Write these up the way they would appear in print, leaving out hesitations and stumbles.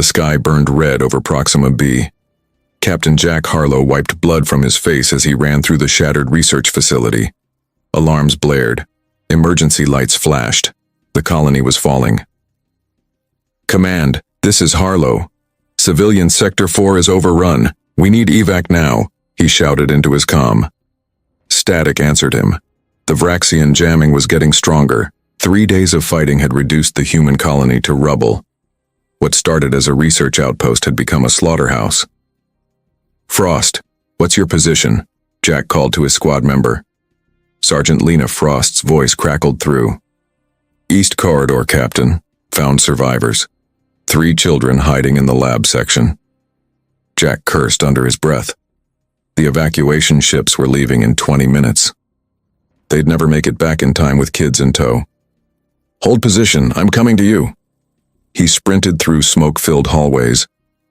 The sky burned red over Proxima B. Captain Jack Harlow wiped blood from his face as he ran through the shattered research facility. Alarms blared. Emergency lights flashed. The colony was falling. "Command, this is Harlow. Civilian Sector 4 is overrun. We need evac now," he shouted into his comm. Static answered him. The Vraxian jamming was getting stronger. 3 days of fighting had reduced the human colony to rubble. What started as a research outpost had become a slaughterhouse. "Frost, what's your position?" Jack called to his squad member. Sergeant Lena Frost's voice crackled through. "East Corridor, Captain. Found survivors. 3 children hiding in the lab section." Jack cursed under his breath. The evacuation ships were leaving in 20 minutes. They'd never make it back in time with kids in tow. "Hold position, I'm coming to you." He sprinted through smoke-filled hallways,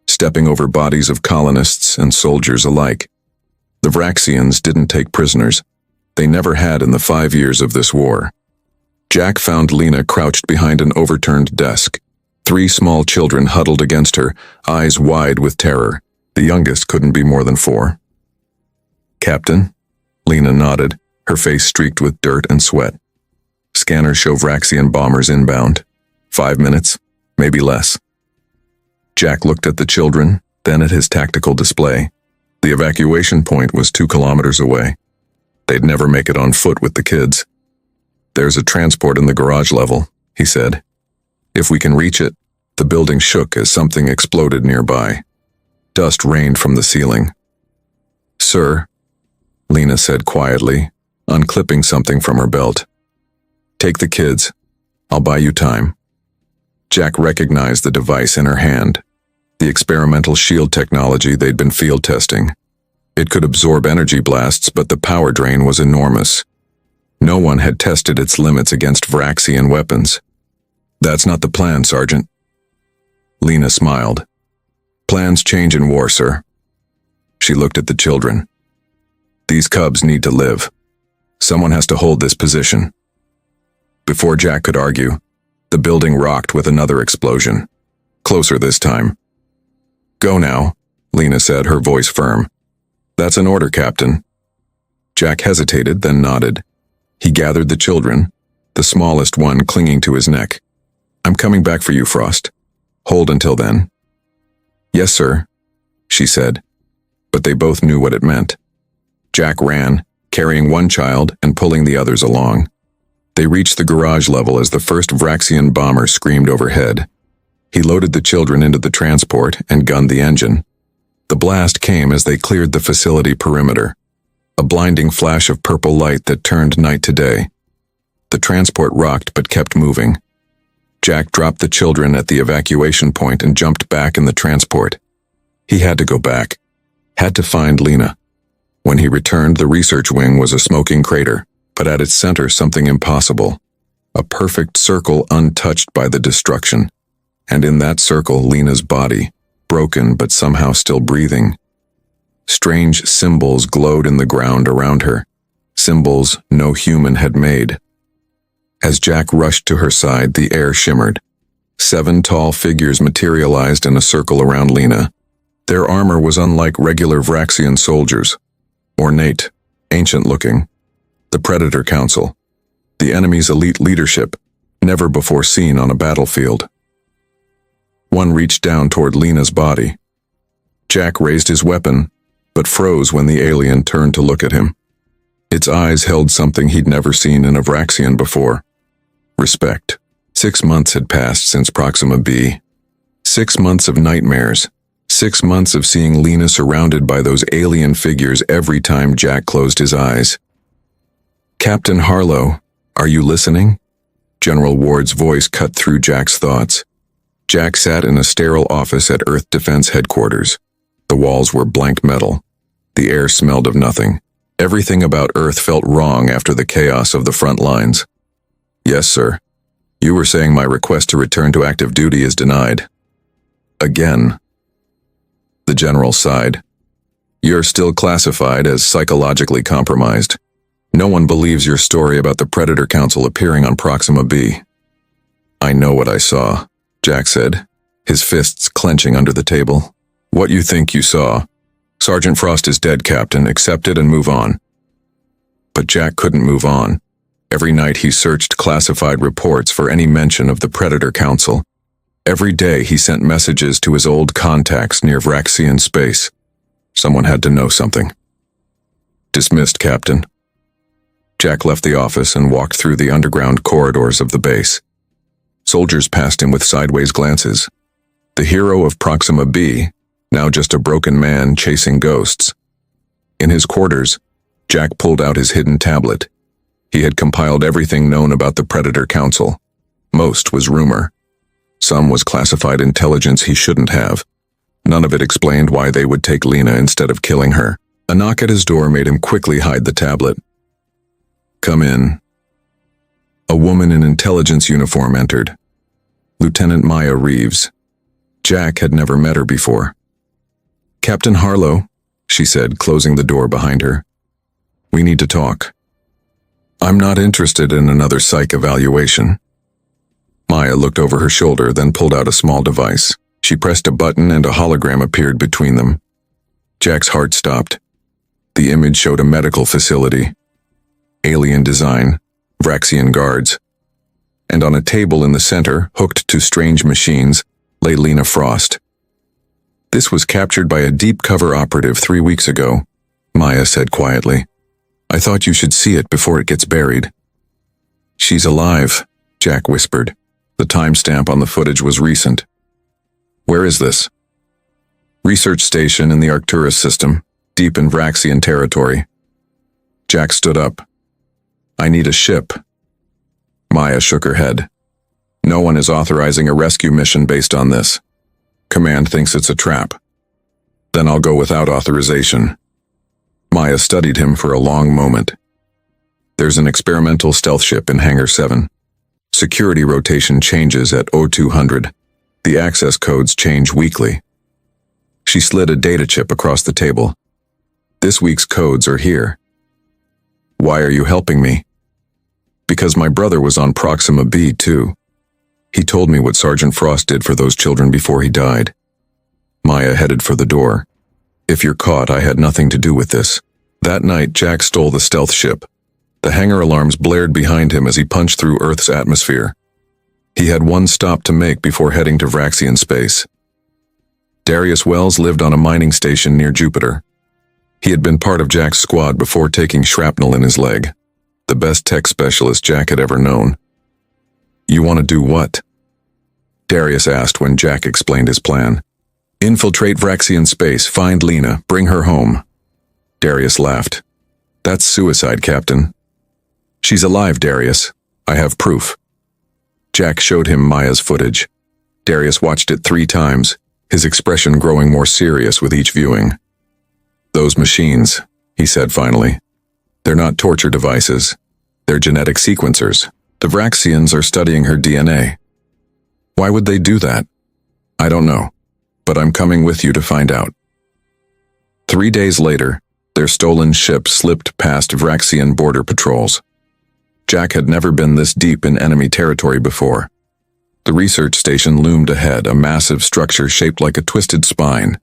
stepping over bodies of colonists and soldiers alike. The Vraxians didn't take prisoners. They never had in the 5 years of this war. Jack found Lena crouched behind an overturned desk. 3 small children huddled against her, eyes wide with terror. The youngest couldn't be more than 4. "Captain?" Lena nodded, her face streaked with dirt and sweat. "Scanners show Vraxian bombers inbound. 5 minutes, maybe less." Jack looked at the children, then at his tactical display. The evacuation point was 2 kilometers away. They'd never make it on foot with the kids. "There's a transport in the garage level," he said. "If we can reach it." The building shook as something exploded nearby. Dust rained from the ceiling. "Sir," Lena said quietly, unclipping something from her belt. "Take the kids. I'll buy you time." Jack recognized the device in her hand, the experimental shield technology they'd been field testing. It could absorb energy blasts, but the power drain was enormous. No one had tested its limits against Vraxian weapons. "That's not the plan, Sergeant." Lena smiled. "Plans change in war, sir." She looked at the children. "These cubs need to live. Someone has to hold this position." Before Jack could argue, the building rocked with another explosion. Closer this time. "Go now," Lena said, her voice firm. "That's an order, Captain." Jack hesitated, then nodded. He gathered the children, the smallest one clinging to his neck. "I'm coming back for you, Frost. Hold until then." "Yes, sir," she said, but they both knew what it meant. Jack ran, carrying one child and pulling the others along. They reached the garage level as the first Vraxian bomber screamed overhead. He loaded the children into the transport and gunned the engine. The blast came as they cleared the facility perimeter, a blinding flash of purple light that turned night to day. The transport rocked but kept moving. Jack dropped the children at the evacuation point and jumped back in the transport. He had to go back, had to find Lena. When he returned, the research wing was a smoking crater, but at its center something impossible. A perfect circle untouched by the destruction. And in that circle, Lena's body, broken but somehow still breathing. Strange symbols glowed in the ground around her, symbols no human had made. As Jack rushed to her side, the air shimmered. 7 tall figures materialized in a circle around Lena. Their armor was unlike regular Vraxian soldiers. Ornate, ancient-looking. The Predator Council, the enemy's elite leadership, never before seen on a battlefield. One reached down toward Lena's body. Jack raised his weapon, but froze when the alien turned to look at him. Its eyes held something he'd never seen in a Vraxian before. Respect. 6 months had passed since Proxima B. 6 months of nightmares. 6 months of seeing Lena surrounded by those alien figures every time Jack closed his eyes. "Captain Harlow, are you listening?" General Ward's voice cut through Jack's thoughts. Jack sat in a sterile office at Earth Defense Headquarters. The walls were blank metal. The air smelled of nothing. Everything about Earth felt wrong after the chaos of the front lines. "Yes, sir. You were saying my request to return to active duty is denied." "Again." The general sighed. "You're still classified as psychologically compromised. No one believes your story about the Predator Council appearing on Proxima B." "I know what I saw," Jack said, his fists clenching under the table. What you think you saw? Sergeant Frost is dead, Captain. Accept it and move on. But Jack couldn't move on. Every night he searched classified reports for any mention of the Predator Council. Every day he sent messages to his old contacts near Vraxian space. Someone had to know something. Dismissed, Captain. Jack left the office and walked through the underground corridors of the base. Soldiers passed him with sideways glances. The hero of Proxima B, now just a broken man chasing ghosts. In his quarters, Jack pulled out his hidden tablet. He had compiled everything known about the Predator Council. Most was rumor. Some was classified intelligence he shouldn't have. None of it explained why they would take Lena instead of killing her. A knock at his door made him quickly hide the tablet. Come in. A woman in intelligence uniform entered. Lieutenant Maya Reeves. Jack had never met her before. Captain Harlow, she said, closing the door behind her. We need to talk. I'm not interested in another psych evaluation. Maya looked over her shoulder, then pulled out a small device. She pressed a button and a hologram appeared between them. Jack's heart stopped. The image showed a medical facility. Alien design, Vraxian guards. And on a table in the center, hooked to strange machines, lay Lena Frost. This was captured by a deep cover operative 3 weeks ago, Maya said quietly. I thought you should see it before it gets buried. She's alive, Jack whispered. The timestamp on the footage was recent. Where is this? Research station in the Arcturus system, deep in Vraxian territory. Jack stood up. I need a ship. Maya shook her head. No one is authorizing a rescue mission based on this. Command thinks it's a trap. Then I'll go without authorization. Maya studied him for a long moment. There's an experimental stealth ship in Hangar 7. Security rotation changes at 0200. The access codes change weekly. She slid a data chip across the table. This week's codes are here. Why are you helping me? Because my brother was on Proxima B too. He told me what Sergeant Frost did for those children before he died. Maya headed for the door. If you're caught, I had nothing to do with this. That night, Jack stole the stealth ship. The hangar alarms blared behind him as he punched through Earth's atmosphere. He had one stop to make before heading to Vraxian space. Darius Wells lived on a mining station near Jupiter. He had been part of Jack's squad before taking shrapnel in his leg. The best tech specialist Jack had ever known. You want to do what? Darius asked when Jack explained his plan. Infiltrate Vraxian space, find Lena, bring her home. Darius laughed. That's suicide, Captain. She's alive, Darius. I have proof. Jack showed him Maya's footage. Darius watched it 3 times, his expression growing more serious with each viewing. Those machines, he said finally. They're not torture devices. They're genetic sequencers. The Vraxians are studying her DNA. Why would they do that? I don't know, but I'm coming with you to find out. 3 days later, their stolen ship slipped past Vraxian border patrols. Jack had never been this deep in enemy territory before. The research station loomed ahead, a massive structure shaped like a twisted spine.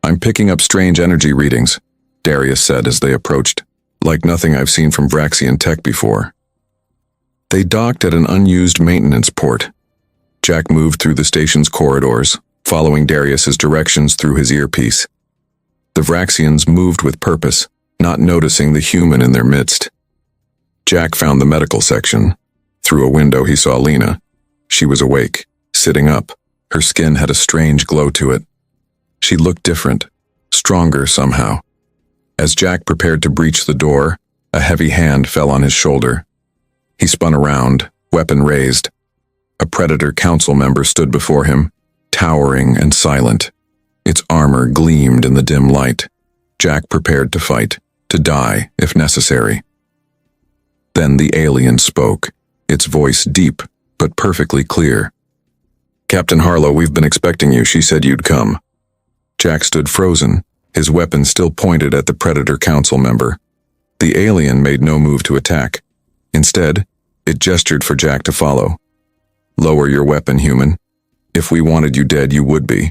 I'm picking up strange energy readings, Darius said as they approached, like nothing I've seen from Vraxian tech before. They docked at an unused maintenance port. Jack moved through the station's corridors, following Darius's directions through his earpiece. The Vraxians moved with purpose, not noticing the human in their midst. Jack found the medical section. Through a window he saw Lena. She was awake, sitting up. Her skin had a strange glow to it. She looked different, stronger somehow. As Jack prepared to breach the door, a heavy hand fell on his shoulder. He spun around, weapon raised. A Predator Council member stood before him, towering and silent. Its armor gleamed in the dim light. Jack prepared to fight, to die if necessary. Then the alien spoke, its voice deep but perfectly clear. Captain Harlow, we've been expecting you. She said you'd come. Jack stood frozen, his weapon still pointed at the Predator Council member. The alien made no move to attack. Instead, it gestured for Jack to follow. Lower your weapon, human. If we wanted you dead, you would be.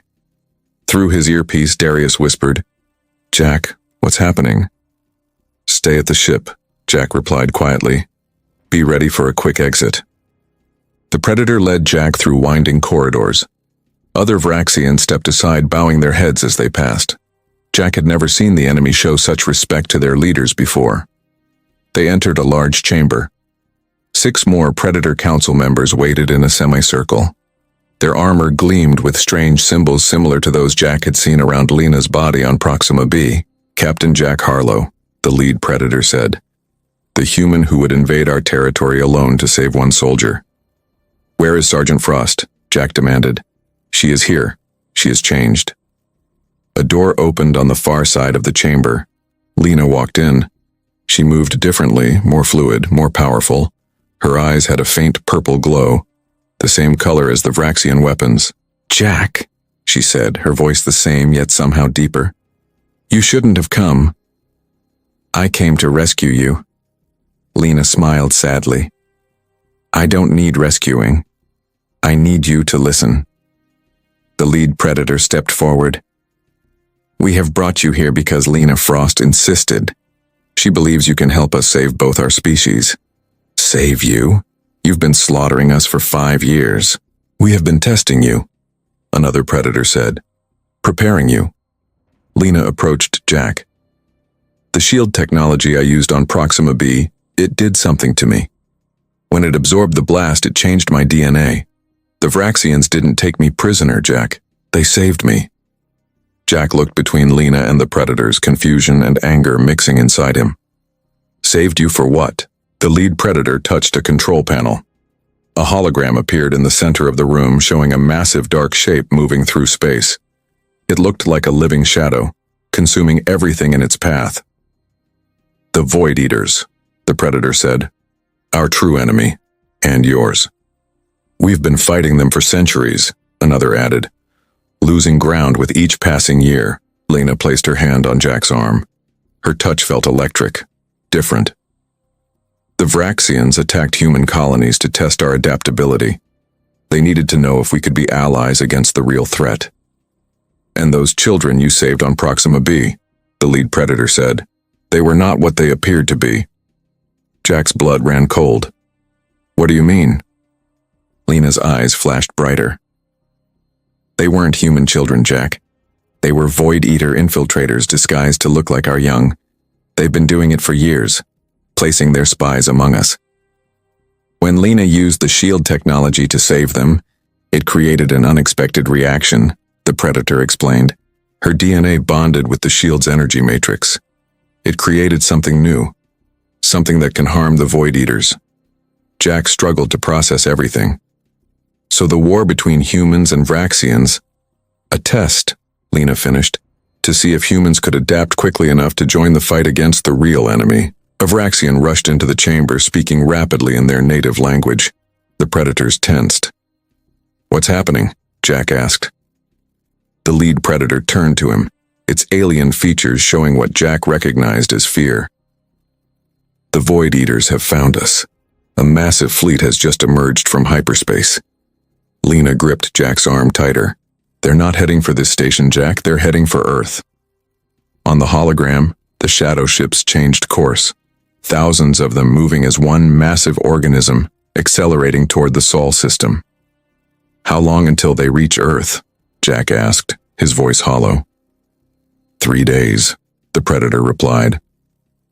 Through his earpiece, Darius whispered, "Jack, what's happening?" "Stay at the ship," Jack replied quietly. "Be ready for a quick exit." The Predator led Jack through winding corridors. Other Vraxians stepped aside, bowing their heads as they passed. Jack had never seen the enemy show such respect to their leaders before. They entered a large chamber. 6 more Predator Council members waited in a semicircle. Their armor gleamed with strange symbols similar to those Jack had seen around Lena's body on Proxima B. "Captain Jack Harlow," the lead Predator said. "The human who would invade our territory alone to save one soldier." "Where is Sergeant Frost?" Jack demanded. "She is here. She has changed." A door opened on the far side of the chamber. Lena walked in. She moved differently, more fluid, more powerful. Her eyes had a faint purple glow, the same color as the Vraxian weapons. "Jack," she said, her voice the same yet somehow deeper. "You shouldn't have come. I came to rescue you." Lena smiled sadly. "I don't need rescuing. I need you to listen." The lead Predator stepped forward. "We have brought you here because Lena Frost insisted. She believes you can help us save both our species." "Save you? You've been slaughtering us for 5 years. We have been testing you," another Predator said. "Preparing you." Lena approached Jack. "The shield technology I used on Proxima B, it did something to me. When it absorbed the blast, it changed my DNA. The Vraxians didn't take me prisoner, Jack. They saved me." Jack looked between Lena and the Predators, confusion and anger mixing inside him. "Saved you for what?" The lead Predator touched a control panel. A hologram appeared in the center of the room, showing a massive dark shape moving through space. It looked like a living shadow, consuming everything in its path. "The Void Eaters," the Predator said. "Our true enemy, and yours. We've been fighting them for centuries," another added. "Losing ground with each passing year." Lena placed her hand on Jack's arm. Her touch felt electric, different. "The Vraxians attacked human colonies to test our adaptability. They needed to know if we could be allies against the real threat." "And those children you saved on Proxima B," the lead Predator said. "They were not what they appeared to be." Jack's blood ran cold. "What do you mean?" Lena's eyes flashed brighter. "They weren't human children, Jack. They were Void Eater infiltrators disguised to look like our young. They've been doing it for years, placing their spies among us. When Lena used the shield technology to save them, it created an unexpected reaction," the Predator explained. "Her DNA bonded with the shield's energy matrix. It created something new, something that can harm the Void Eaters." Jack struggled to process everything. "So the war between humans and Vraxians, a test," Lena finished, "to see if humans could adapt quickly enough to join the fight against the real enemy." A Vraxian rushed into the chamber, speaking rapidly in their native language. The Predators tensed. "What's happening?" Jack asked. The lead Predator turned to him, its alien features showing what Jack recognized as fear. "The Void Eaters have found us. A massive fleet has just emerged from hyperspace." Lena gripped Jack's arm tighter. "They're not heading for this station, Jack. They're heading for Earth." On the hologram, the shadow ships changed course. Thousands of them moving as one massive organism, accelerating toward the Sol system. "How long until they reach Earth?" Jack asked, his voice hollow. 3 days, the Predator replied.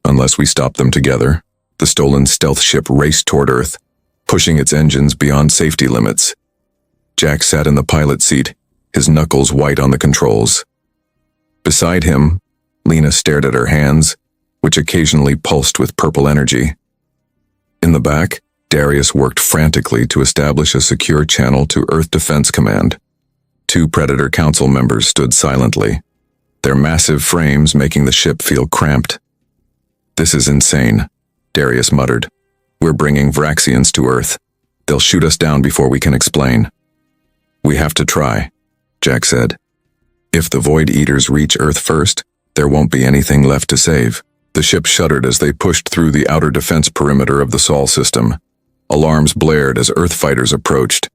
"Unless we stop them together." The stolen stealth ship raced toward Earth, pushing its engines beyond safety limits. Jack sat in the pilot seat, his knuckles white on the controls. Beside him, Lena stared at her hands, which occasionally pulsed with purple energy. In the back, Darius worked frantically to establish a secure channel to Earth Defense Command. 2 Predator Council members stood silently, their massive frames making the ship feel cramped. "This is insane," Darius muttered. "We're bringing Vraxians to Earth. They'll shoot us down before we can explain." "We have to try," Jack said. "If the Void Eaters reach Earth first, there won't be anything left to save." The ship shuddered as they pushed through the outer defense perimeter of the Sol system. Alarms blared as Earth fighters approached.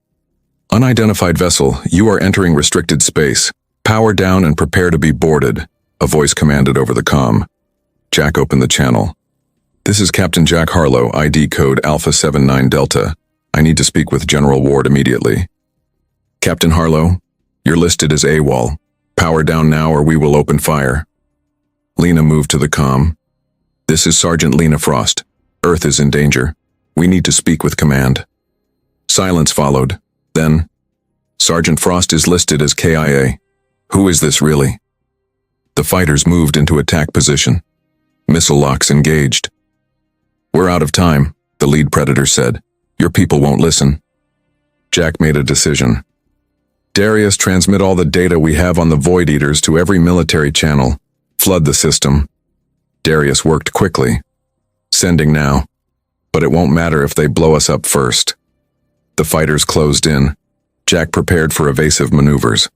Unidentified vessel, you are entering restricted space. Power down and prepare to be boarded, a voice commanded over the comm. Jack opened the channel. This is Captain Jack Harlow, ID code Alpha 79 Delta. I need to speak with General Ward immediately. Captain Harlow, you're listed as AWOL. Power down now or we will open fire. Lena moved to the comm. This is Sergeant Lena Frost. Earth is in danger. We need to speak with command. Silence followed. Then, Sergeant Frost is listed as KIA. Who is this really? The fighters moved into attack position. Missile locks engaged. We're out of time, the lead predator said. Your people won't listen. Jack made a decision. Darius, transmit all the data we have on the Void Eaters to every military channel. Flood the system. Darius worked quickly. Sending now. But it won't matter if they blow us up first. The fighters closed in. Jack prepared for evasive maneuvers.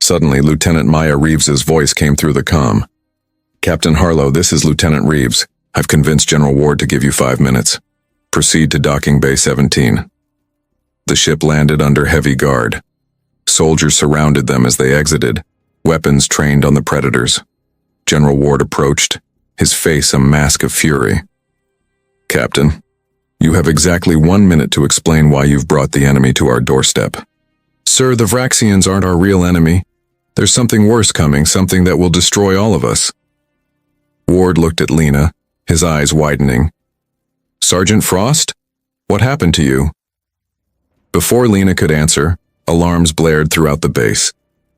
Suddenly, Lieutenant Maya Reeves's voice came through the comm. Captain Harlow, this is Lieutenant Reeves. I've convinced General Ward to give you 5 minutes. Proceed to Docking Bay 17. The ship landed under heavy guard. Soldiers surrounded them as they exited, weapons trained on the predators. General Ward approached, his face a mask of fury. Captain, you have exactly 1 minute to explain why you've brought the enemy to our doorstep. Sir, the Vraxians aren't our real enemy. There's something worse coming, something that will destroy all of us. Ward looked at Lena, his eyes widening. Sergeant Frost? What happened to you? Before Lena could answer, alarms blared throughout the base.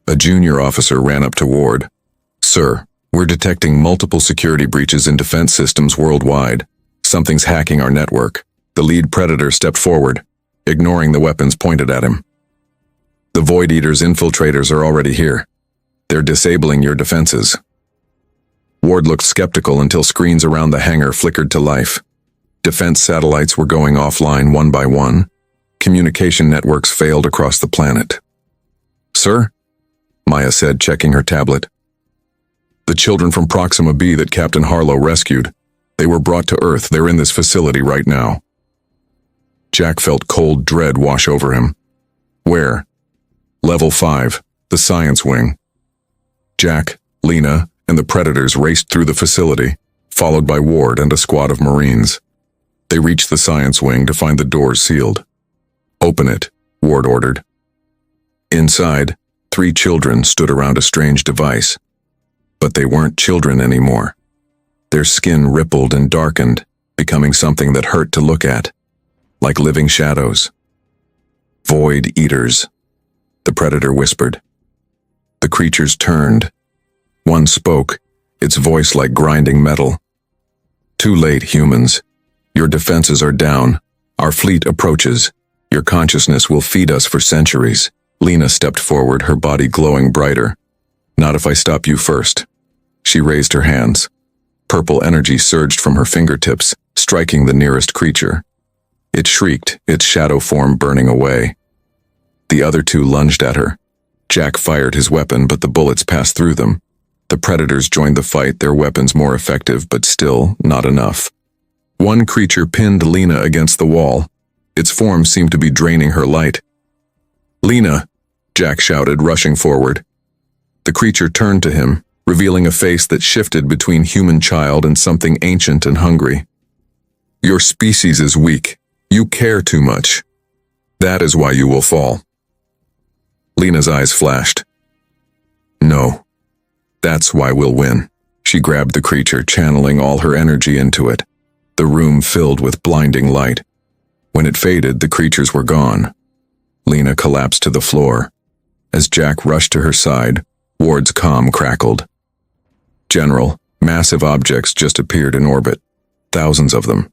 A junior officer ran up to Ward. Sir, we're detecting multiple security breaches in defense systems worldwide. Something's hacking our network. The lead predator stepped forward, ignoring the weapons pointed at him. The Void Eaters' infiltrators are already here. They're disabling your defenses. Ward looked skeptical until screens around the hangar flickered to life. Defense satellites were going offline one by one. Communication networks failed across the planet. Sir? Maya said, checking her tablet. The children from Proxima B that Captain Harlow rescued. They were brought to Earth. They're in this facility right now. Jack felt cold dread wash over him. Where? Level 5, the science wing. Jack, Lena, and the predators raced through the facility, followed by Ward and a squad of Marines. They reached the science wing to find the doors sealed. Open it, Ward ordered. Inside, 3 children stood around a strange device. But they weren't children anymore. Their skin rippled and darkened, becoming something that hurt to look at, like living shadows. Void Eaters, the predator whispered. The creatures turned. One spoke, its voice like grinding metal. Too late, humans. Your defenses are down. Our fleet approaches. Your consciousness will feed us for centuries. Lena stepped forward, her body glowing brighter. Not if I stop you first. She raised her hands. Purple energy surged from her fingertips, striking the nearest creature. It shrieked, its shadow form burning away. The other 2 lunged at her. Jack fired his weapon, but the bullets passed through them. The predators joined the fight, their weapons more effective, but still not enough. One creature pinned Lena against the wall. Its form seemed to be draining her light. Lena, Jack shouted, rushing forward. The creature turned to him, revealing a face that shifted between human child and something ancient and hungry. Your species is weak. You care too much. That is why you will fall. Lena's eyes flashed. No. That's why we'll win. She grabbed the creature, channeling all her energy into it. The room filled with blinding light. When it faded, the creatures were gone. Lena collapsed to the floor. As Jack rushed to her side, Ward's comm crackled. General, massive objects just appeared in orbit. Thousands of them.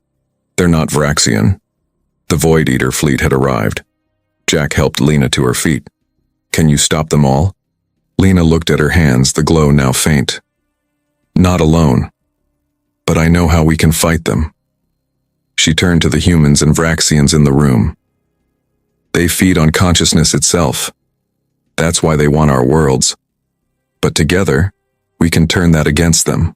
They're not Vraxian. The Void Eater fleet had arrived. Jack helped Lena to her feet. Can you stop them all? Lena looked at her hands, the glow now faint. Not alone. But I know how we can fight them. She turned to the humans and Vraxians in the room. They feed on consciousness itself. That's why they want our worlds. But together, we can turn that against them.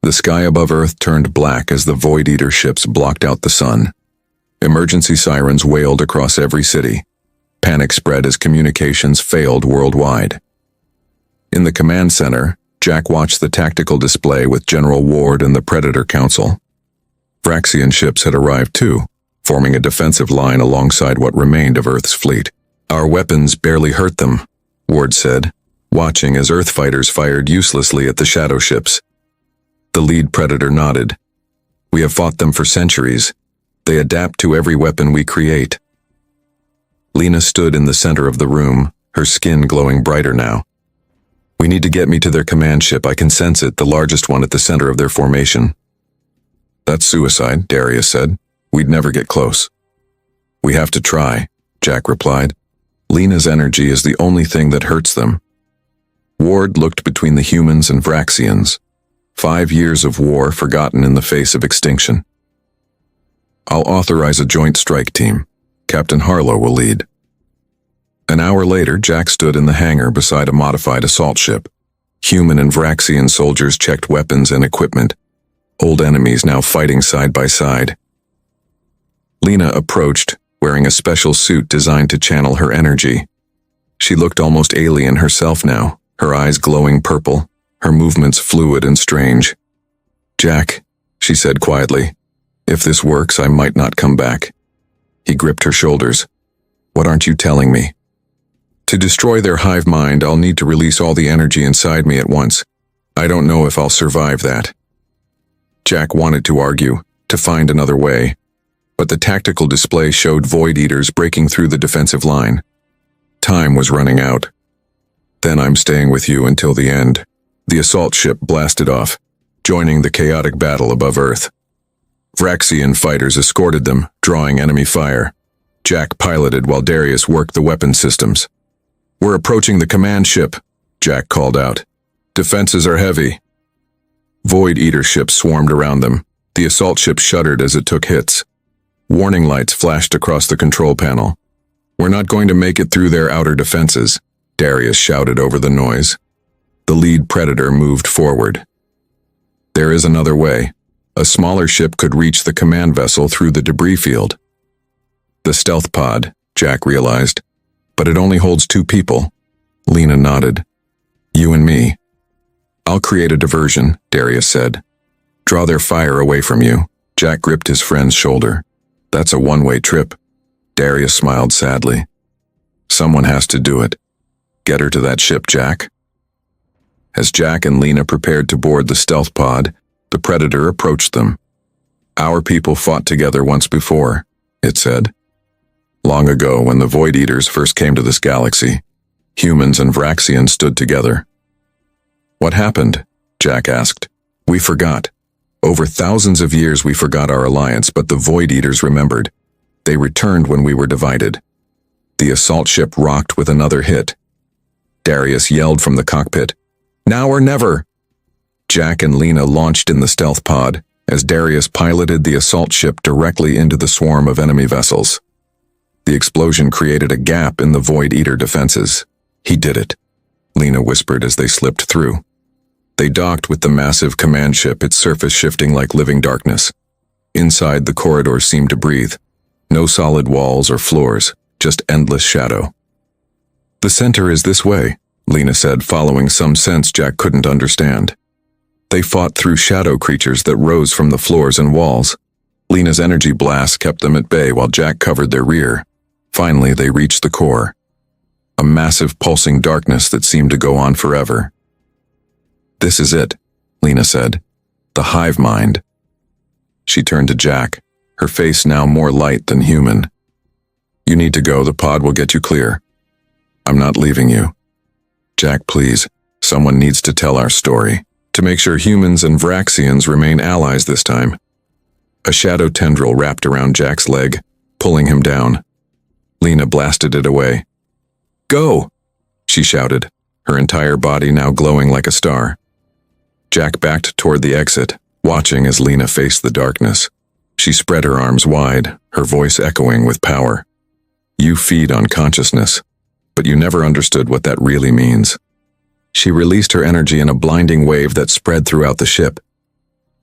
The sky above Earth turned black as the Void Eater ships blocked out the sun. Emergency sirens wailed across every city. Panic spread as communications failed worldwide. In the command center, Jack watched the tactical display with General Ward and the Predator Council. Vraxian ships had arrived too, forming a defensive line alongside what remained of Earth's fleet. "Our weapons barely hurt them," Ward said, watching as Earth fighters fired uselessly at the shadow ships. The lead Predator nodded. "We have fought them for centuries. They adapt to every weapon we create." Lena stood in the center of the room, her skin glowing brighter now. "We need to get me to their command ship. I can sense it, the largest one at the center of their formation." "That's suicide," Darius said. "We'd never get close." "We have to try," Jack replied. "Lena's energy is the only thing that hurts them." Ward looked between the humans and Vraxians. 5 years of war forgotten in the face of extinction. "I'll authorize a joint strike team. Captain Harlow will lead." An hour later, Jack stood in the hangar beside a modified assault ship. Human and Vraxian soldiers checked weapons and equipment. Old enemies now fighting side by side. Lena approached, wearing a special suit designed to channel her energy. She looked almost alien herself now, her eyes glowing purple, her movements fluid and strange. "Jack," she said quietly, "if this works, I might not come back." He gripped her shoulders. "What aren't you telling me?" "To destroy their hive mind, I'll need to release all the energy inside me at once. I don't know if I'll survive that." Jack wanted to argue, to find another way, but the tactical display showed Void Eaters breaking through the defensive line. Time was running out. "Then I'm staying with you until the end." The assault ship blasted off, joining the chaotic battle above Earth. Vraxian fighters escorted them, drawing enemy fire. Jack piloted while Darius worked the weapon systems. "We're approaching the command ship," Jack called out. "Defenses are heavy." Void Eater ships swarmed around them. The assault ship shuddered as it took hits. Warning lights flashed across the control panel. "We're not going to make it through their outer defenses," Darius shouted over the noise. The lead Predator moved forward. "There is another way. A smaller ship could reach the command vessel through the debris field." "The stealth pod," Jack realized. "But it only holds 2 people." Lena nodded. "You and me." "I'll create a diversion," Darius said. "Draw their fire away from you." Jack gripped his friend's shoulder. "That's a one-way trip." Darius smiled sadly. "Someone has to do it. Get her to that ship, Jack." As Jack and Lena prepared to board the stealth pod, the Predator approached them. "Our people fought together once before," it said. "Long ago, when the Void Eaters first came to this galaxy, humans and Vraxians stood together." "What happened?" Jack asked. "We forgot. Over thousands of years we forgot our alliance, but the Void Eaters remembered. They returned when we were divided." The assault ship rocked with another hit. Darius yelled from the cockpit, "Now or never!" Jack and Lena launched in the stealth pod, as Darius piloted the assault ship directly into the swarm of enemy vessels. The explosion created a gap in the Void Eater defenses. "He did it," Lena whispered as they slipped through. They docked with the massive command ship, its surface shifting like living darkness. Inside, the corridors seemed to breathe. No solid walls or floors, just endless shadow. "The center is this way," Lena said, following some sense Jack couldn't understand. They fought through shadow creatures that rose from the floors and walls. Lena's energy blasts kept them at bay while Jack covered their rear. Finally, they reached the core. A massive pulsing darkness that seemed to go on forever. "This is it," Lena said. "The hive mind." She turned to Jack, her face now more light than human. "You need to go. The pod will get you clear." "I'm not leaving you." "Jack, please. Someone needs to tell our story. To make sure humans and Vraxians remain allies this time." A shadow tendril wrapped around Jack's leg, pulling him down. Lena blasted it away. "Go!" she shouted, her entire body now glowing like a star. Jack backed toward the exit, watching as Lena faced the darkness. She spread her arms wide, her voice echoing with power. "You feed on consciousness, but you never understood what that really means." She released her energy in a blinding wave that spread throughout the ship.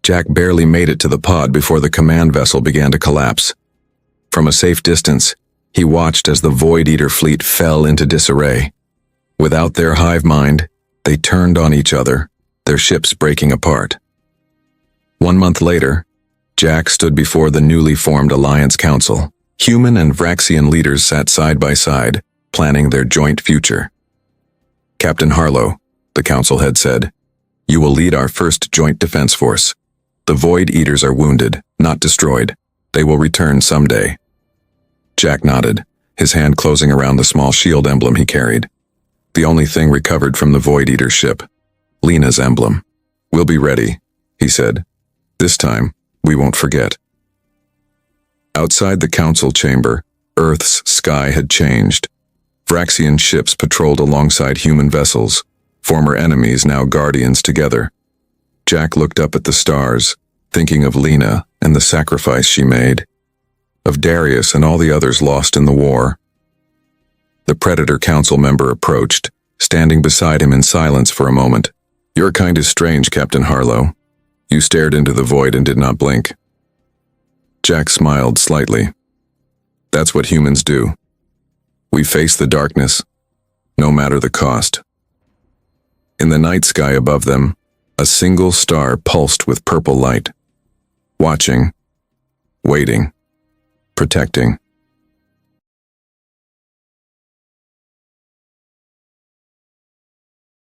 Jack barely made it to the pod before the command vessel began to collapse. From a safe distance, He watched as the Void Eater fleet fell into disarray. Without their hive mind, they turned on each other, their ships breaking apart. 1 month later, Jack stood before the newly formed Alliance Council. Human and Vraxian leaders sat side by side, planning their joint future. "Captain Harlow," the council head said, "you will lead our first joint defense force. The Void Eaters are wounded, not destroyed. They will return someday." Jack nodded, his hand closing around the small shield emblem he carried. The only thing recovered from the Void Eater ship, Lena's emblem. "We'll be ready," he said. "This time, we won't forget." Outside the council chamber, Earth's sky had changed. Vraxian ships patrolled alongside human vessels, former enemies now guardians together. Jack looked up at the stars, thinking of Lena and the sacrifice she made, of Darius and all the others lost in the war. The Predator Council member approached, standing beside him in silence for a moment. "Your kind is strange, Captain Harlow." You stared into the void and did not blink. Jack smiled slightly. "That's what humans do. We face the darkness, no matter the cost." In the night sky above them, a single star pulsed with purple light. Watching, waiting, protecting.